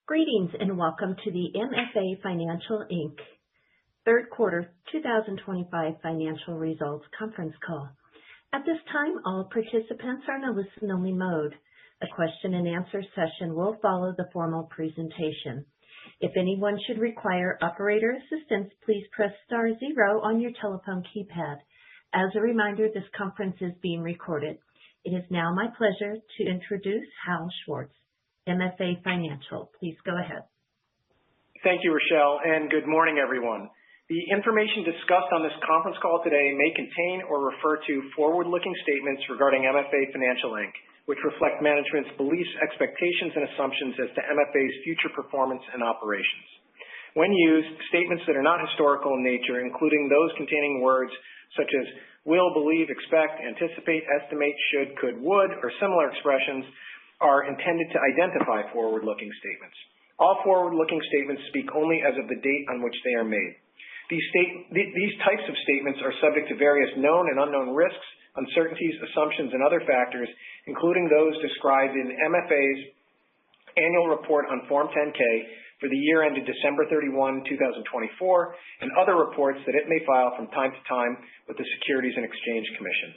Greetings and welcome to the MFA Financial, Inc. Third Quarter 2025 Financial Results Conference Call. At this time, all participants are in a listen-only mode. A question-and-answer session will follow the formal presentation. If anyone should require operator assistance, please press *0 on your telephone keypad. As a reminder, this conference is being recorded. It is now my pleasure to introduce Hal Schwartz, MFA Financial. Please go ahead. Thank you, Rochelle, and good morning, everyone. The information discussed on this conference call today may contain or refer to forward-looking statements regarding MFA Financial, Inc., which reflect management's beliefs, expectations, and assumptions as to MFA's future performance and operations. When used, statements that are not historical in nature, including those containing words such as will, believe, expect, anticipate, estimate, should, could, would, or similar expressions, are intended to identify forward-looking statements. All forward-looking statements speak only as of the date on which they are made. These types of statements are subject to various known and unknown risks, uncertainties, assumptions, and other factors, including those described in MFA's annual report on Form 10-K for the year ended December 31, 2024, and other reports that it may file from time to time with the Securities and Exchange Commission.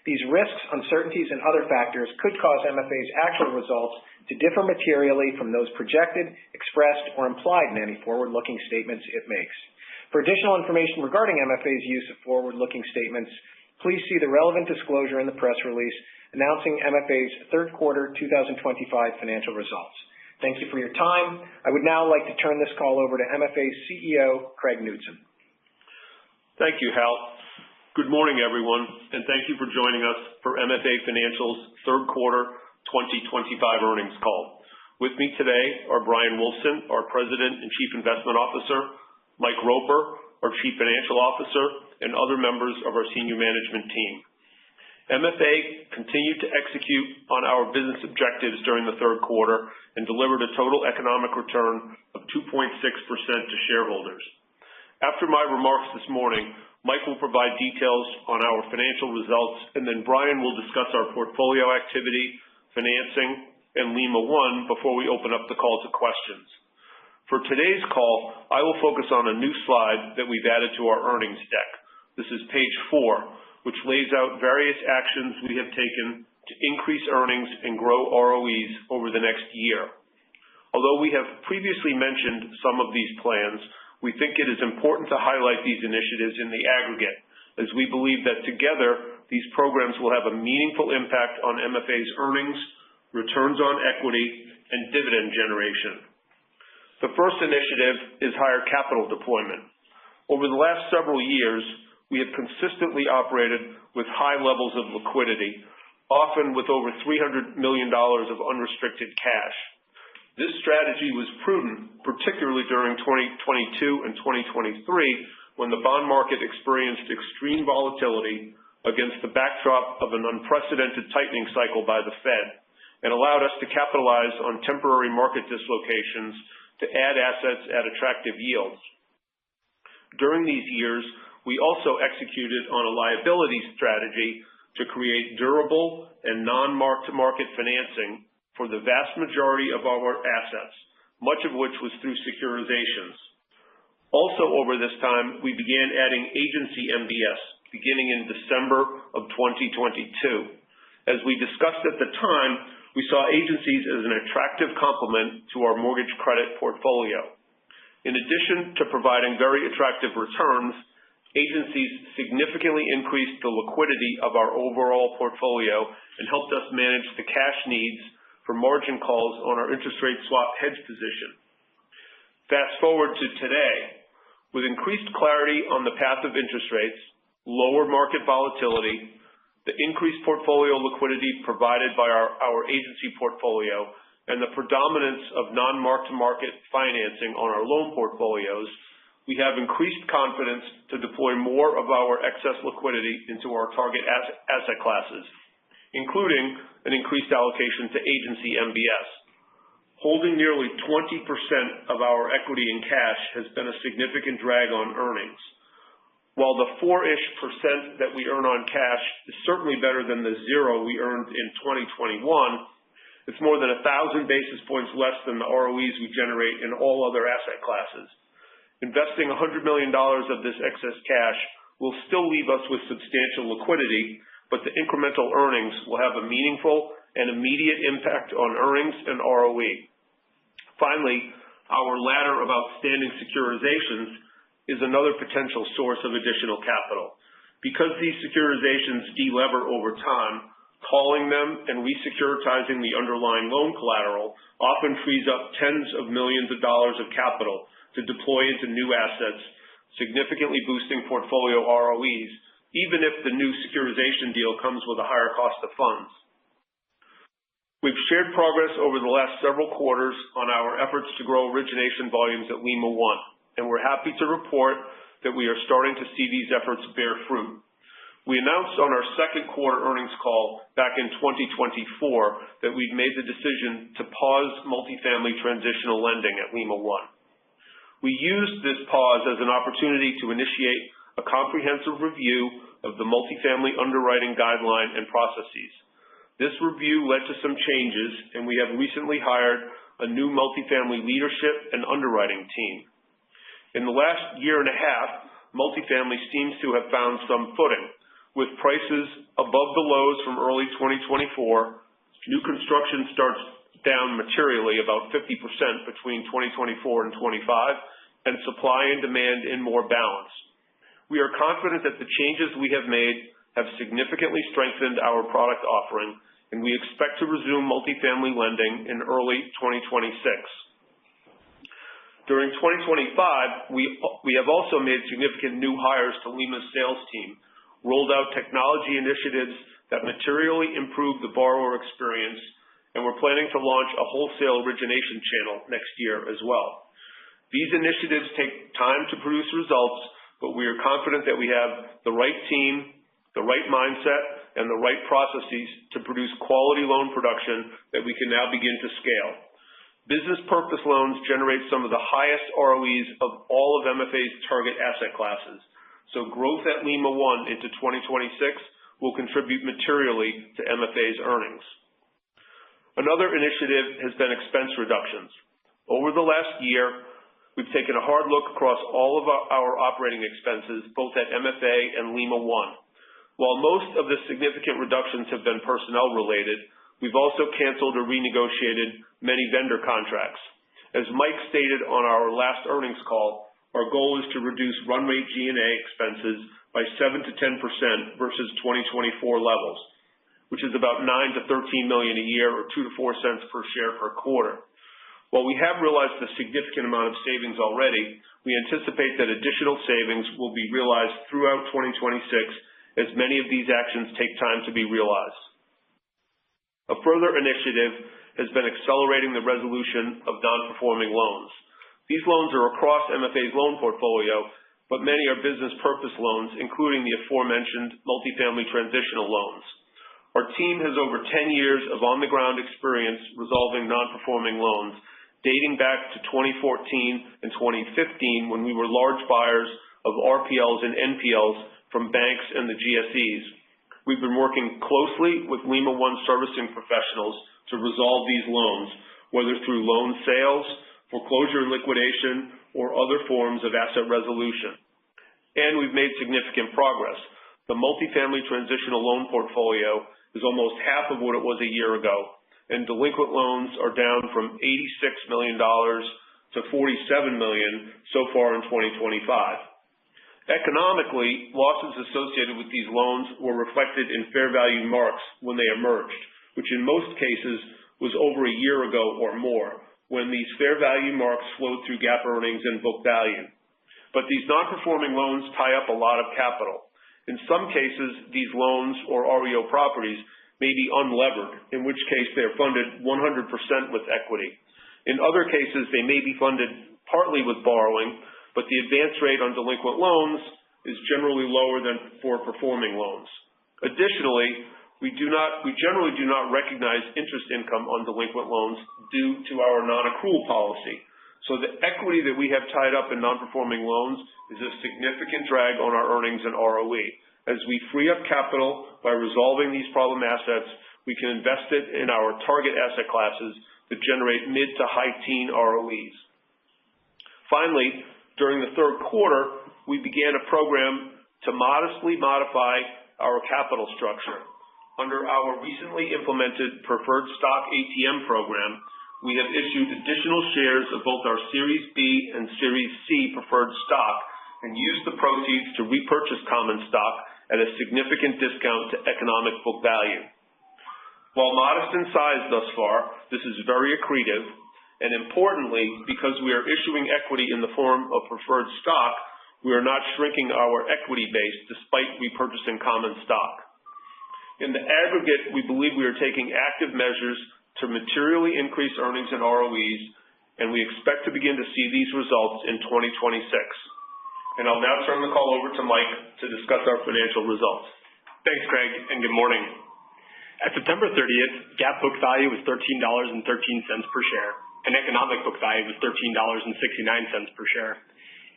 These risks, uncertainties, and other factors could cause MFA's actual results to differ materially from those projected, expressed, or implied in any forward-looking statements it makes. For additional information regarding MFA's use of forward-looking statements, please see the relevant disclosure in the press release announcing MFA's third quarter 2025 financial results. Thank you for your time. I would now like to turn this call over to MFA's CEO, Craig Knutson. Thank you, Hal. Good morning, everyone, and thank you for joining us for MFA Financial's third quarter 2025 earnings call. With me today are Bryan Wulfsohn, our President and Chief Investment Officer, Mike Roper, our Chief Financial Officer, and other members of our senior management team. MFA continued to execute on our business objectives during the third quarter and delivered a total economic return of 2.6% to shareholders. After my remarks this morning, Mike will provide details on our financial results, and then Bryan will discuss our portfolio activity, financing, and Lima One before we open up the call to questions. For today's call, I will focus on a new slide that we've added to our earnings deck. This is page 4, which lays out various actions we have taken to increase earnings and grow ROEs over the next year. Although we have previously mentioned some of these plans, we think it is important to highlight these initiatives in the aggregate, as we believe that together these programs will have a meaningful impact on MFA's earnings, returns on equity, and dividend generation. The first initiative is higher capital deployment. Over the last several years, we have consistently operated with high levels of liquidity, often with over $300 million of unrestricted cash. This strategy was prudent, particularly during 2022 and 2023, when the bond market experienced extreme volatility against the backdrop of an unprecedented tightening cycle by the Fed, and allowed us to capitalize on temporary market dislocations to add assets at attractive yields. During these years, we also executed on a liability strategy to create durable and non-mark-to-market financing for the vast majority of our assets, much of which was through securitizations. Also over this time, we began adding agency MBS, beginning in December of 2022. As we discussed at the time, we saw agencies as an attractive complement to our mortgage credit portfolio. In addition to providing very attractive returns, agencies significantly increased the liquidity of our overall portfolio and helped us manage the cash needs for margin calls on our interest rate swap hedge position. Fast forward to today. With increased clarity on the path of interest rates, lower market volatility, the increased portfolio liquidity provided by our agency portfolio, and the predominance of non-mark-to-market financing on our loan portfolios, we have increased confidence to deploy more of our excess liquidity into our target asset classes, including an increased allocation to agency MBS. Holding nearly 20% of our equity in cash has been a significant drag on earnings. While the 4-ish% that we earn on cash is certainly better than the 0 we earned in 2021, It's more than 1,000 basis points less than the ROEs we generate in all other asset classes. Investing $100 million of this excess cash will still leave us with substantial liquidity, but the incremental earnings will have a meaningful and immediate impact on earnings and ROE. Finally, our ladder of outstanding securitizations is another potential source of additional capital. Because these securitizations de-lever over time, calling them and resecuritizing the underlying loan collateral often frees up tens of millions of dollars of capital to deploy into new assets, significantly boosting portfolio ROEs, even if the new securitization deal comes with a higher cost of funds. We've shared progress over the last several quarters on our efforts to grow origination volumes at Lima One, and we're happy to report that we are starting to see these efforts bear fruit. We announced on our second quarter earnings call back in 2024 that we'd made the decision to pause multifamily transitional lending at Lima One. We used this pause as an opportunity to initiate a comprehensive review of the multifamily underwriting guideline and processes. This review led to some changes, and we have recently hired a new multifamily leadership and underwriting team. In the last year and a half, multifamily seems to have found some footing, with prices above the lows from early 2024, new construction starts down materially, about 50% between 2024 and 25, and supply and demand in more balance. We are confident that the changes we have made have significantly strengthened our product offering, and we expect to resume multifamily lending in early 2026. During 2025, we have also made significant new hires to Lima's sales team, rolled out technology initiatives that materially improve the borrower experience, and we're planning to launch a wholesale origination channel next year as well. These initiatives take time to produce results, but we are confident that we have the right team, the right mindset, and the right processes to produce quality loan production that we can now begin to scale. Business purpose loans generate some of the highest ROEs of all of MFA's target asset classes, so growth at Lima One into 2026 will contribute materially to MFA's earnings. Another initiative has been expense reductions. Over the last year, we've taken a hard look across all of our operating expenses, both at MFA and Lima One. While most of the significant reductions have been personnel related, we've also canceled or renegotiated many vendor contracts. As Mike stated on our last earnings call, our goal is to reduce run rate G&A expenses by 7 to 10% versus 2024 levels, which is about $9 to $13 million a year or 2 to 4 cents per share per quarter. While we have realized a significant amount of savings already, we anticipate that additional savings will be realized throughout 2026 as many of these actions take time to be realized. A further initiative has been accelerating the resolution of non-performing loans. These loans are across MFA's loan portfolio, but many are business purpose loans, including the aforementioned multifamily transitional loans. Our team has over 10 years of on-the-ground experience resolving non-performing loans, dating back to 2014 and 2015 when we were large buyers of RPLs and NPLs from banks and the GSEs. We've been working closely with Lima One servicing professionals to resolve these loans, whether through loan sales, foreclosure and liquidation, or other forms of asset resolution. And we've made significant progress. The multifamily transitional loan portfolio is almost half of what it was a year ago, and delinquent loans are down from $86 million to $47 million so far in 2025. Economically, losses associated with these loans were reflected in fair value marks when they emerged, which in most cases was over a year ago or more, when these fair value marks flowed through GAAP earnings and book value. But these non-performing loans tie up a lot of capital. In some cases, these loans or REO properties may be unlevered, in which case they are funded 100% with equity. In other cases, they may be funded partly with borrowing, but the advance rate on delinquent loans is generally lower than for performing loans. Additionally, we generally do not recognize interest income on delinquent loans due to our non-accrual policy. So the equity that we have tied up in non-performing loans is a significant drag on our earnings and ROE. As we free up capital by resolving these problem assets, we can invest it in our target asset classes that generate mid to high teen ROEs. Finally, during the third quarter, we began a program to modestly modify our capital structure. Under our recently implemented preferred stock ATM program, we have issued additional shares of both our Series B and Series C preferred stock and used the proceeds to repurchase common stock at a significant discount to economic book value. While modest in size thus far, this is very accretive, and importantly, because we are issuing equity in the form of preferred stock, we are not shrinking our equity base despite repurchasing common stock. In the aggregate, we believe we are taking active measures to materially increase earnings and ROEs, and we expect to begin to see these results in 2026. And I'll now turn the call over to Mike to discuss our financial results. Thanks, Craig, and good morning. At September 30th, GAAP book value was $13.13 per share, and economic book value was $13.69 per share,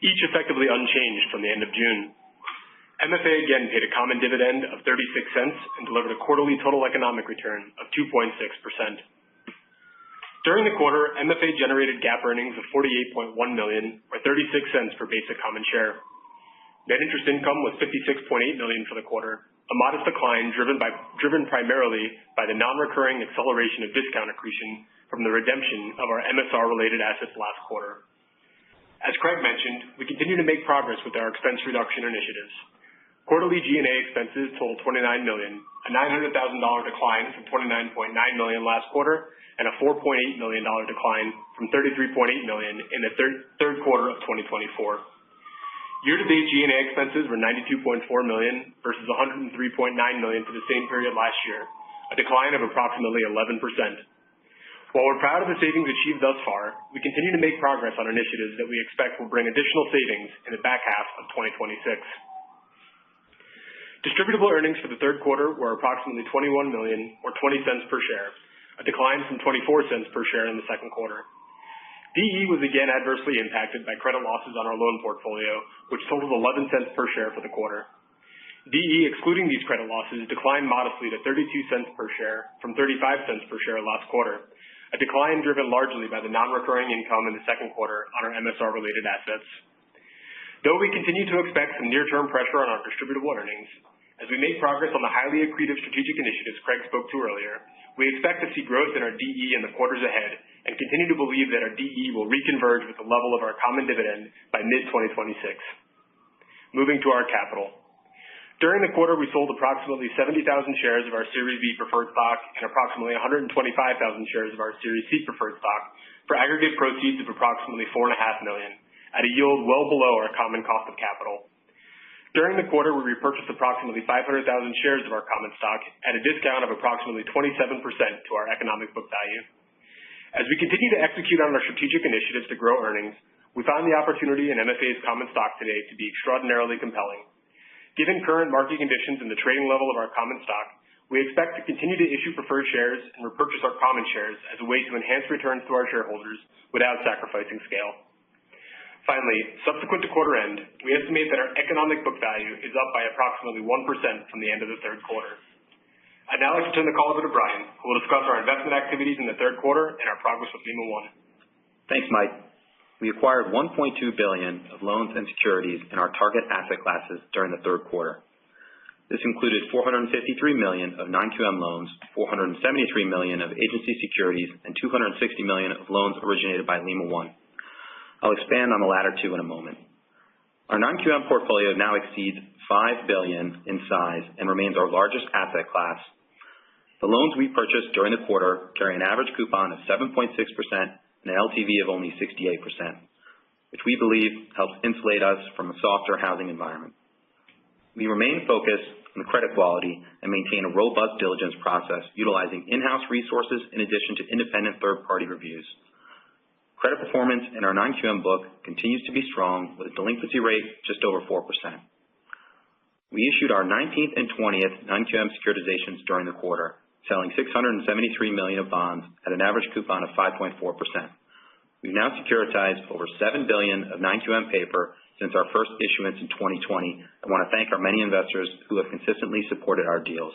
each effectively unchanged from the end of June. MFA again paid a common dividend of 36 cents and delivered a quarterly total economic return of 2.6%. During the quarter, MFA generated GAAP earnings of $48.1 million, or 36 cents per basic common share. Net interest income was $56.8 million for the quarter, a modest decline driven primarily by the non-recurring acceleration of discount accretion from the redemption of our MSR-related assets last quarter. As Craig mentioned, we continue to make progress with our expense reduction initiatives. Quarterly G&A expenses totaled $29 million, a $900,000 decline from $29.9 million last quarter, and a $4.8 million decline from $33.8 million in the third quarter of 2024. Year-to-date G&A expenses were $92.4 million versus $103.9 million for the same period last year, a decline of approximately 11%. While we're proud of the savings achieved thus far, we continue to make progress on initiatives that we expect will bring additional savings in the back half of 2026. Distributable earnings for the third quarter were approximately $21 million, or 20 cents per share, a decline from 24 cents per share in the second quarter. DE was again adversely impacted by credit losses on our loan portfolio, which totaled 11 cents per share for the quarter. DE, excluding these credit losses, declined modestly to 32 cents per share from 35 cents per share last quarter, a decline driven largely by the non-recurring income in the second quarter on our MSR-related assets. Though we continue to expect some near-term pressure on our distributable earnings, as we make progress on the highly accretive strategic initiatives Craig spoke to earlier, we expect to see growth in our DE in the quarters ahead and continue to believe that our DE will reconverge with the level of our common dividend by mid-2026. Moving to our capital. During the quarter, we sold approximately 70,000 shares of our Series B preferred stock and approximately 125,000 shares of our Series C preferred stock for aggregate proceeds of approximately $4.5 million, at a yield well below our common cost of capital. During the quarter, we repurchased approximately 500,000 shares of our common stock at a discount of approximately 27% to our economic book value. As we continue to execute on our strategic initiatives to grow earnings, we found the opportunity in MFA's common stock today to be extraordinarily compelling. Given current market conditions and the trading level of our common stock, we expect to continue to issue preferred shares and repurchase our common shares as a way to enhance returns to our shareholders without sacrificing scale. Finally, subsequent to quarter end, we estimate that our economic book value is up by approximately 1% from the end of the third quarter. I'd now like to turn the call over to Brian, who will discuss our investment activities in the third quarter and our progress with Lima One. Thanks, Mike. We acquired $1.2 billion of loans and securities in our target asset classes during the third quarter. This included $453 million of non-QM loans, $473 million of agency securities, and $260 million of loans originated by Lima One. I'll expand on the latter two in a moment. Our non-QM portfolio now exceeds $5 billion in size and remains our largest asset class. The loans we purchased during the quarter carry an average coupon of 7.6% and an LTV of only 68%, which we believe helps insulate us from a softer housing environment. We remain focused on the credit quality and maintain a robust diligence process utilizing in-house resources in addition to independent third-party reviews. Credit performance in our non-QM book continues to be strong with a delinquency rate just over 4%. We issued our 19th and 20th non-QM securitizations during the quarter, selling $673 million of bonds at an average coupon of 5.4%. We've now securitized over $7 billion of non-QM paper since our first issuance in 2020 and want to thank our many investors who have consistently supported our deals.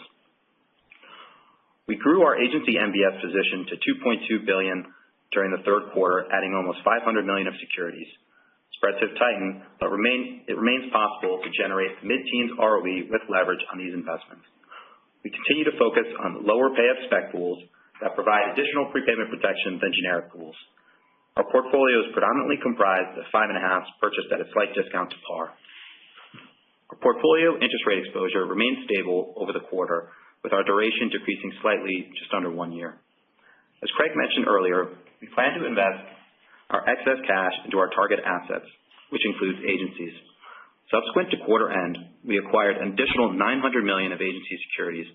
We grew our agency MBS position to $2.2 billion during the third quarter, adding almost $500 million of securities. Spreads have tightened, but it remains possible to generate mid-teens ROE with leverage on these investments. We continue to focus on lower pay-up spec pools that provide additional prepayment protection than generic pools. Our portfolio is predominantly comprised of 5.5s purchased at a slight discount to par. Our portfolio interest rate exposure remains stable over the quarter, with our duration decreasing slightly just under 1 year. As Craig mentioned earlier, we plan to invest our excess cash into our target assets, which includes agencies. Subsequent to quarter end, we acquired an additional $900 million of agency securities,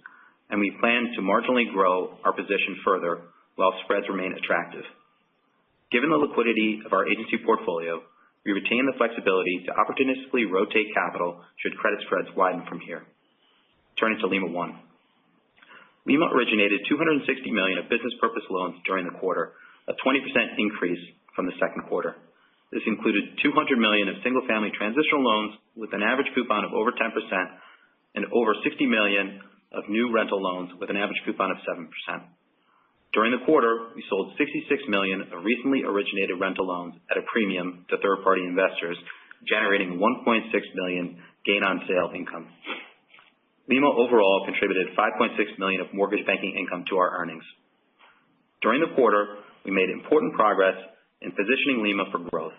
and we plan to marginally grow our position further while spreads remain attractive. Given the liquidity of our agency portfolio, we retain the flexibility to opportunistically rotate capital should credit spreads widen from here. Turning to Lima One. Lima originated $260 million of business purpose loans during the quarter, a 20% increase from the second quarter. This included $200 million of single-family transitional loans with an average coupon of over 10% and over $60 million of new rental loans with an average coupon of 7%. During the quarter, we sold $66 million of recently originated rental loans at a premium to third-party investors, generating $1.6 million gain on sale income. Lima overall contributed $5.6 million of mortgage banking income to our earnings. During the quarter, we made important progress in positioning Lima for growth.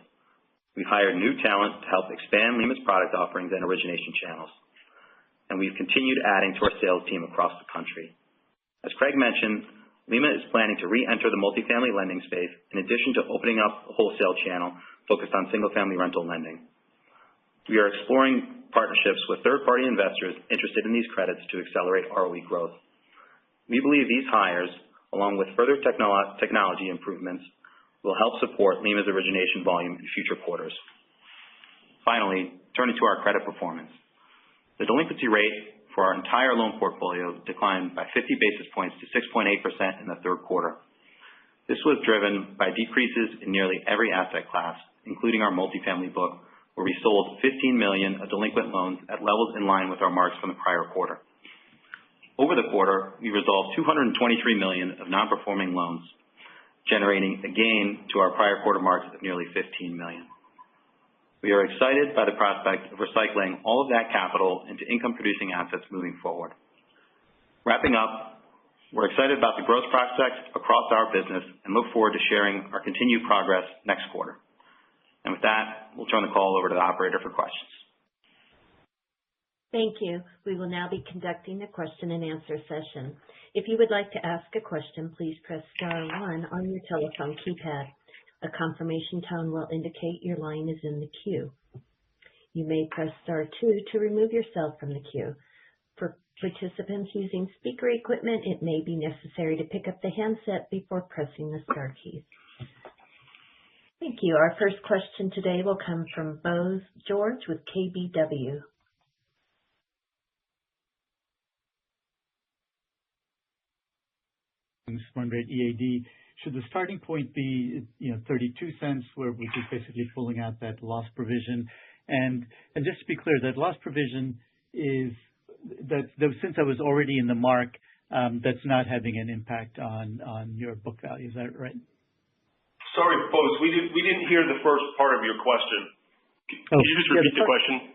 We've hired new talent to help expand Lima's product offerings and origination channels, and we've continued adding to our sales team across the country. As Craig mentioned, Lima is planning to re-enter the multifamily lending space in addition to opening up a wholesale channel focused on single-family rental lending. We are exploring partnerships with third-party investors interested in these credits to accelerate ROE growth. We believe these hires, along with further technology improvements, will help support Lima's origination volume in future quarters. Finally, turning to our credit performance. The delinquency rate for our entire loan portfolio declined by 50 basis points to 6.8% in the third quarter. This was driven by decreases in nearly every asset class, including our multifamily book, where we sold $15 million of delinquent loans at levels in line with our marks from the prior quarter. Over the quarter, we resolved $223 million of non-performing loans, generating a gain to our prior quarter marks of nearly $15 million. We are excited by the prospect of recycling all of that capital into income-producing assets moving forward. Wrapping up, we're excited about the growth prospects across our business and look forward to sharing our continued progress next quarter. And with that, we'll turn the call over to the operator for questions. Thank you. We will now be conducting a question and answer session. If you would like to ask a question, please press star 1 on your telephone keypad. A confirmation tone will indicate your line is in the queue. You may press star 2 to remove yourself from the queue. For participants using speaker equipment, it may be necessary to pick up the handset before pressing the star keys. Thank you. Our first question today will come from Bose George with KBW. Run rate EAD, should the starting point be 32 cents, which is basically pulling out that loss provision? And just to be clear, that loss provision is that since I was already in the mark, that's not having an impact on your book value. Is that right? Sorry, Bose, we didn't hear the first part of your question. Can you just repeat the question?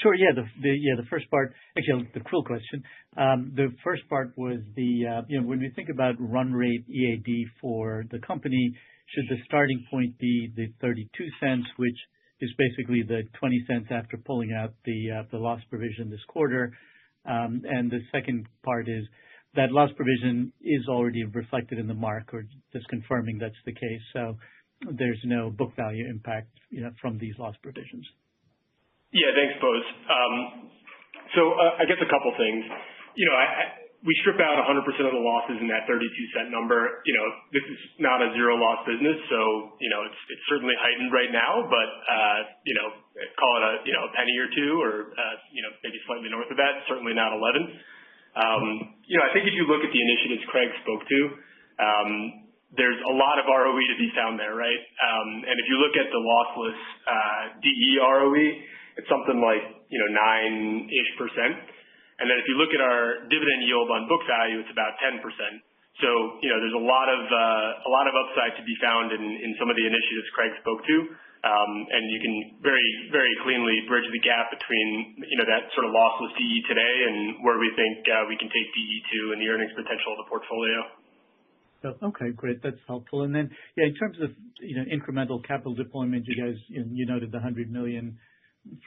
Sure. Yeah. The first part, actually, the cruel question. The first part was when we think about run rate EAD for the company, should the starting point be the 32 cents, which is basically the 20 cents after pulling out the loss provision this quarter? And the second part is that loss provision is already reflected in the mark, or just confirming that's the case. So there's no book value impact, from these loss provisions. Yeah, thanks, Bose. I guess a couple things. We strip out 100% of the losses in that 32-cent number. This is not a zero loss business, so it's certainly heightened right now. But call it a penny or two, or maybe slightly north of that. Certainly not 11. I think if you look at the initiatives Craig spoke to, there's a lot of ROE to be found there, right? And if you look at the lossless DE ROE, it's something like 9-ish%. And then if you look at our dividend yield on book value, it's about 10%. So, there's a lot of upside to be found in some of the initiatives Craig spoke to. And you can very, very cleanly bridge the gap between, that sort of lossless DE today and where we think we can take DE to and the earnings potential of the portfolio. Okay, great. That's helpful. And then, in terms of, incremental capital deployment, you guys, you noted the $100 million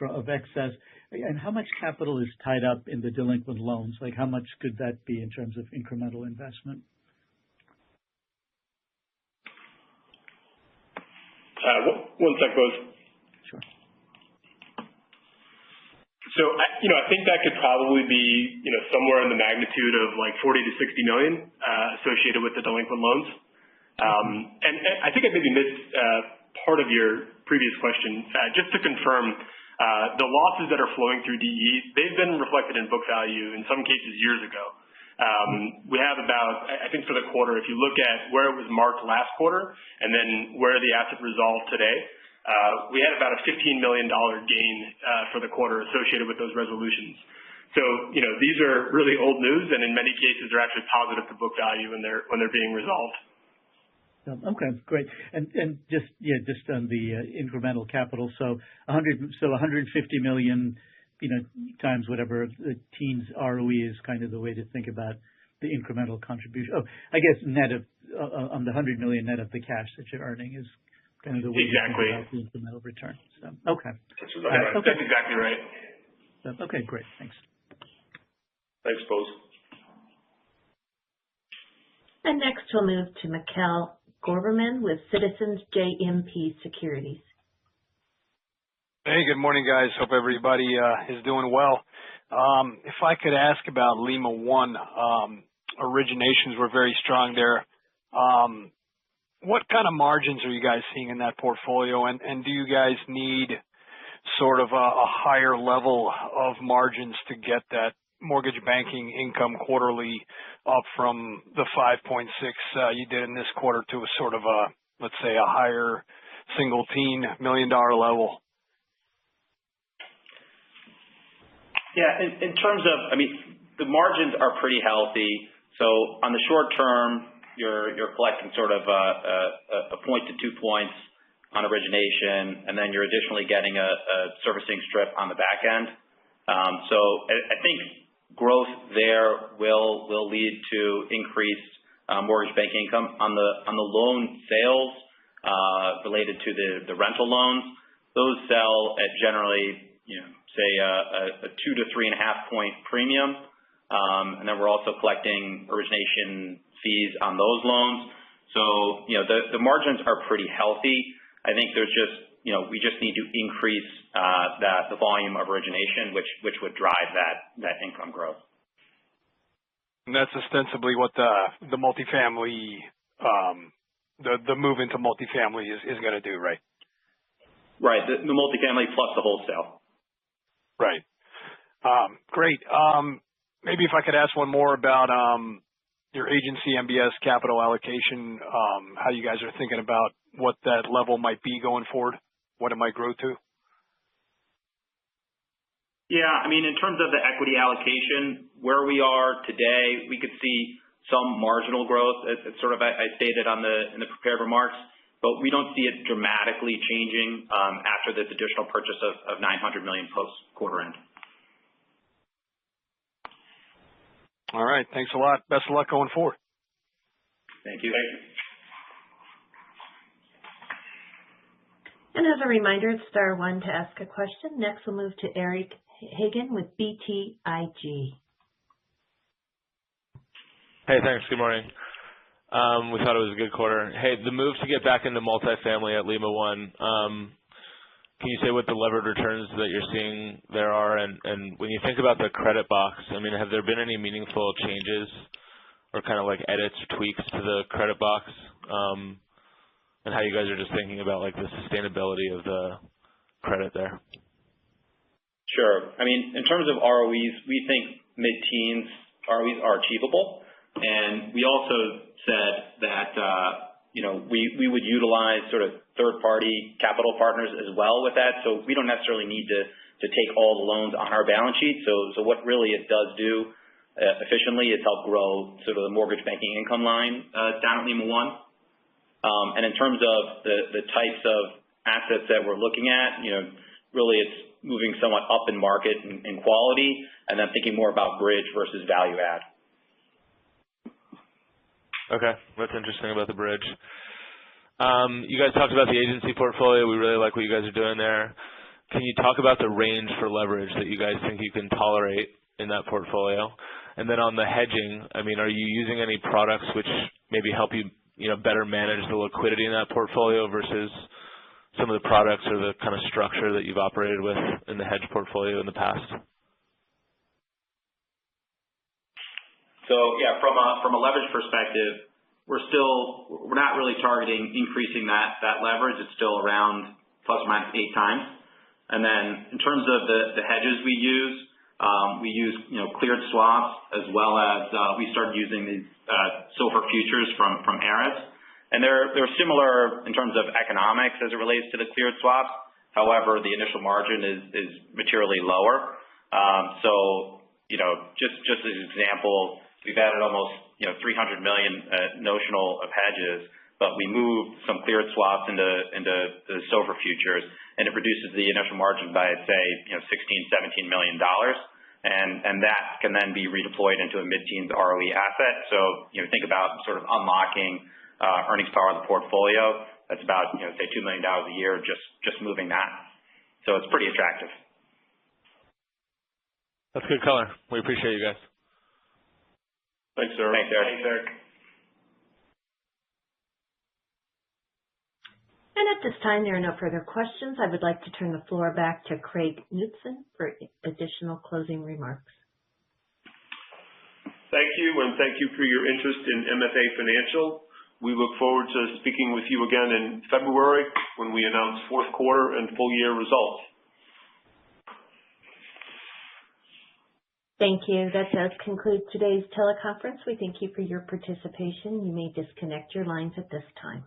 of excess. And how much capital is tied up in the delinquent loans? Like, how much could that be in terms of incremental investment? One sec, Bose. Sure. So, I think that could probably be, somewhere in the magnitude of like 40 to 60 million associated with the delinquent loans. And I think I maybe missed part of your previous question. Just to confirm, the losses that are flowing through DE, they've been reflected in book value in some cases years ago. We have about, I think for the quarter, if you look at where it was marked last quarter and then where the asset resolved today, we had about a $15 million gain for the quarter associated with those resolutions. So, these are really old news, and in many cases they're actually positive to book value when they're being resolved. Okay, great. And just on the incremental capital, so 150 million, times whatever the teens ROE is kind of the way to think about the incremental contribution. Oh, I guess net of on the 100 million net of the cash that you're earning is kind of the way to think about the incremental return. So, okay. That's right. Okay. That's exactly right. Okay, great. Thanks. Thanks, Bose. And next we'll move to Mikhail Gorberman with Citizens JMP Securities. Hey, good morning, guys. Hope everybody is doing well. If I could ask about Lima One, originations were very strong there. What kind of margins are you guys seeing in that portfolio, and do you guys need sort of a higher level of margins to get that mortgage banking income quarterly up from the 5.6 you did in this quarter to a sort of a, let's say, a higher single-teen million-dollar level? Yeah, in terms of, the margins are pretty healthy. So on the short term, you're collecting sort of a point to 2 points on origination, and then you're additionally getting a servicing strip on the back end. So I think growth there will lead to increased mortgage banking income. On the loan sales related to the rental loans, those sell at generally, say a 2 to 3.5 point premium. And then we're also collecting origination fees on those loans. So, the margins are pretty healthy. I think there's just, we just need to increase the volume of origination, which would drive that income growth. And that's ostensibly what the multifamily, the move into multifamily is going to do, right? Right. The multifamily plus the wholesale. Right. Great. Maybe if I could ask one more about your agency MBS capital allocation, how you guys are thinking about what that level might be going forward, what it might grow to? Yeah, in terms of the equity allocation, where we are today, we could see some marginal growth. It's sort of, I stated in the prepared remarks, but we don't see it dramatically changing after this additional purchase of $900 million post quarter end. All right. Thanks a lot. Best of luck going forward. Thank you. Thank you. And as a reminder, it's star one to ask a question. Next, we'll move to Eric Hagen with BTIG. Hey, thanks. Good morning. We thought it was a good quarter. Hey, the move to get back into multifamily at Lima One, can you say what the levered returns that you're seeing there are? And when you think about the credit box, have there been any meaningful changes or kind of like edits or tweaks to the credit box? And how you guys are just thinking about like the sustainability of the credit there? Sure. In terms of ROEs, we think mid-teens ROEs are achievable. And we also said that, we would utilize sort of third-party capital partners as well with that. So we don't necessarily need to to take all the loans on our balance sheet. So what really it does do efficiently is help grow sort of the mortgage banking income line down at Lima One. And in terms of the types of assets that we're looking at, really it's moving somewhat up in market and quality, and then thinking more about bridge versus value add. Okay, that's interesting about the bridge. You guys talked about the agency portfolio. We really like what you guys are doing there. Can you talk about the range for leverage that you guys think you can tolerate in that portfolio? And then on the hedging, I mean, are you using any products which maybe help you, better manage the liquidity in that portfolio versus some of the products or the kind of structure that you've operated with in the hedge portfolio in the past? So yeah, from a leverage perspective, we're not really targeting increasing that leverage. It's still around plus or minus 8 times. And then in terms of the hedges we use cleared swaps, as well as we started using these SOFR futures from Ares. And they're similar in terms of economics as it relates to the cleared swaps. However, the initial margin is materially lower. Just as an example, we've added almost $300 million notional of hedges, but we moved some cleared swaps into the SOFR futures, and it reduces the initial margin by, say, $16-17 million. And that can then be redeployed into a mid-teens ROE asset. So, think about sort of unlocking earnings power of the portfolio. That's about, say, $2 million a year just moving that. So it's pretty attractive. That's good color. We appreciate you guys. Thanks, Eric. Thanks, Eric. And at this time, there are no further questions. I would like to turn the floor back to Craig Knutson for additional closing remarks. Thank you, and thank you for your interest in MFA Financial. We look forward to speaking with you again in February when we announce fourth quarter and full year results. Thank you. That does conclude today's teleconference. We thank you for your participation. You may disconnect your lines at this time.